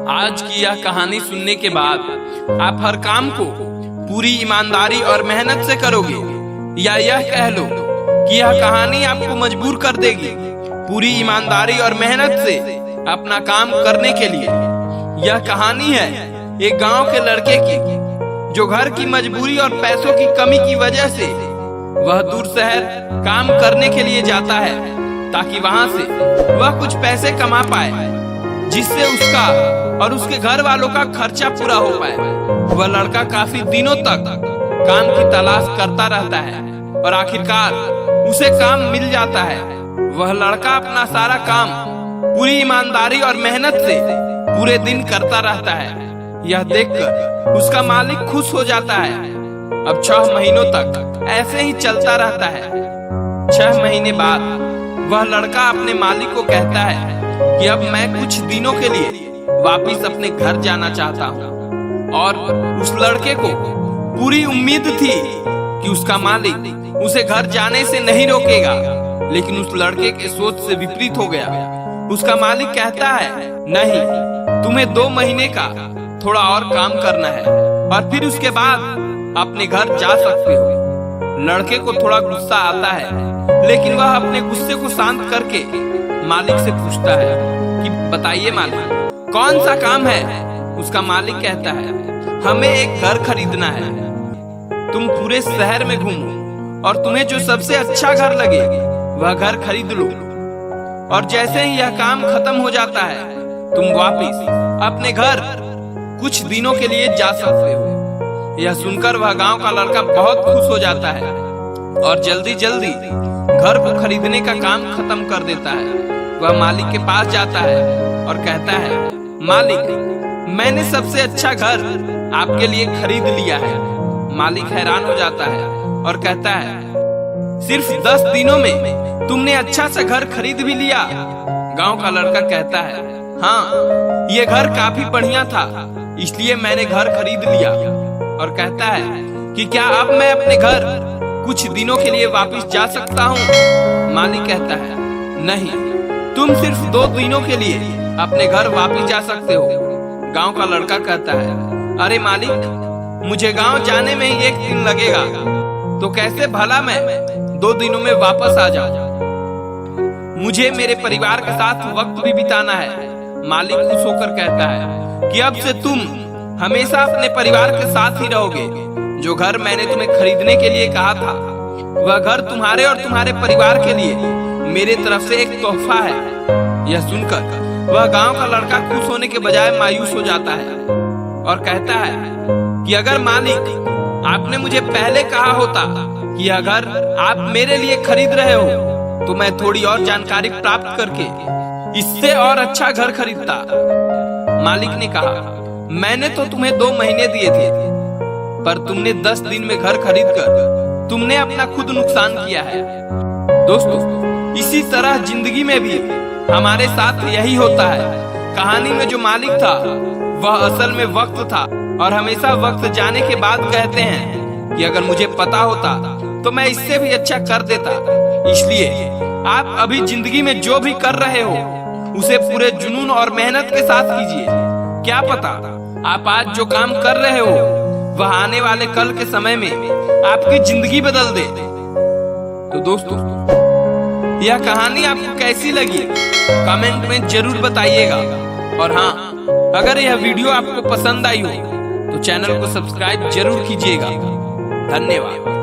आज की यह कहानी सुनने के बाद आप हर काम को पूरी ईमानदारी और मेहनत से करोगे, या यह कह लो कि यह कहानी आपको मजबूर कर देगी पूरी ईमानदारी और मेहनत से अपना काम करने के लिए। यह कहानी है एक गांव के लड़के की, जो घर की मजबूरी और पैसों की कमी की वजह से वह दूर शहर काम करने के लिए जाता है, ताकि वहां से वह कुछ पैसे कमा पाए, जिससे उसका और उसके घर वालों का खर्चा पूरा हो पाए। वह लड़का काफी दिनों तक काम की तलाश करता रहता है और आखिरकार उसे काम मिल जाता है। वह लड़का अपना सारा काम पूरी ईमानदारी और मेहनत से पूरे दिन करता रहता है। यह देखकर उसका मालिक खुश हो जाता है। अब 6 महीनों तक ऐसे ही चलता रहता है। 6 महीने बाद वह लड़का अपने मालिक को कहता है कि अब मैं कुछ दिनों के लिए वापिस अपने घर जाना चाहता हूँ। और उस लड़के को पूरी उम्मीद थी कि उसका मालिक उसे घर जाने से नहीं रोकेगा, लेकिन उस लड़के के सोच से विपरीत हो गया। उसका मालिक कहता है, नहीं, तुम्हें 2 महीने का थोड़ा और काम करना है और फिर उसके बाद अपने घर जा सकते हो। लड़के को थोड़ा गुस्सा आता है, लेकिन वह अपने गुस्से को शांत करके मालिक से पूछता है कि बताइए मालिक, कौन सा काम है? उसका मालिक कहता है, हमें एक घर खरीदना है। तुम पूरे शहर में घूमो और तुम्हें जो सबसे अच्छा घर लगे वह घर खरीद लो, और जैसे ही यह काम खत्म हो जाता है तुम वापिस अपने घर कुछ दिनों के लिए जा सकते हो। यह सुनकर वह गांव का लड़का बहुत खुश हो जाता है और जल्दी जल्दी घर को खरीदने का काम खत्म कर देता है। वह मालिक के पास जाता है और कहता है, मालिक, मैंने सबसे अच्छा घर आपके लिए खरीद लिया है। मालिक हैरान हो जाता है और कहता है, सिर्फ 10 दिनों में तुमने अच्छा सा घर खरीद भी लिया? गांव का लड़का कहता है, हाँ, ये घर काफी बढ़िया था, इसलिए मैंने घर खरीद लिया। और कहता है कि क्या अब मैं अपने घर कुछ दिनों के लिए वापस जा सकता हूँ? मालिक कहता है, नहीं, तुम सिर्फ 2 दिनों के लिए अपने घर वापस जा सकते हो। गांव का लड़का कहता है, अरे मालिक, मुझे गांव जाने में 1 दिन लगेगा, तो कैसे भला मैं 2 दिनों में वापस आ जाऊं? मुझे मेरे परिवार के साथ वक्त भी बिताना है। मालिक खुश होकर कहता है कि अब से तुम हमेशा अपने परिवार के साथ ही रहोगे। जो घर मैंने तुम्हें खरीदने के लिए कहा था, वह घर तुम्हारे और तुम्हारे परिवार के लिए मेरे तरफ से एक तोहफा है। यह सुनकर वह गांव का लड़का खुश होने के बजाय मायूस हो जाता है और कहता है कि अगर मालिक, आपने मुझे पहले कहा होता कि यह घर आप मेरे लिए खरीद रहे हो, तो मैं थोड़ी और जानकारी प्राप्त करके इससे और अच्छा घर खरीदता। मालिक ने कहा, मैंने तो तुम्हें 2 महीने दिए थे, पर तुमने 10 दिन में घर खरीदकर तुमने अपना खुद नुकसान किया है। दोस्तों, इसी तरह जिंदगी में भी हमारे साथ यही होता है। कहानी में जो मालिक था वह असल में वक्त था, और हमेशा वक्त जाने के बाद कहते हैं कि अगर मुझे पता होता तो मैं इससे भी अच्छा कर देता। इसलिए आप अभी जिंदगी में जो भी कर रहे हो उसे पूरे जुनून और मेहनत के साथ कीजिए। क्या पता आप आज जो काम कर रहे हो वह आने वाले कल के समय में आपकी जिंदगी बदल दे। तो दोस्तों, यह कहानी आपको कैसी लगी कमेंट में जरूर बताइएगा। और हाँ, अगर यह वीडियो आपको पसंद आई हो तो चैनल को सब्सक्राइब जरूर कीजिएगा। धन्यवाद।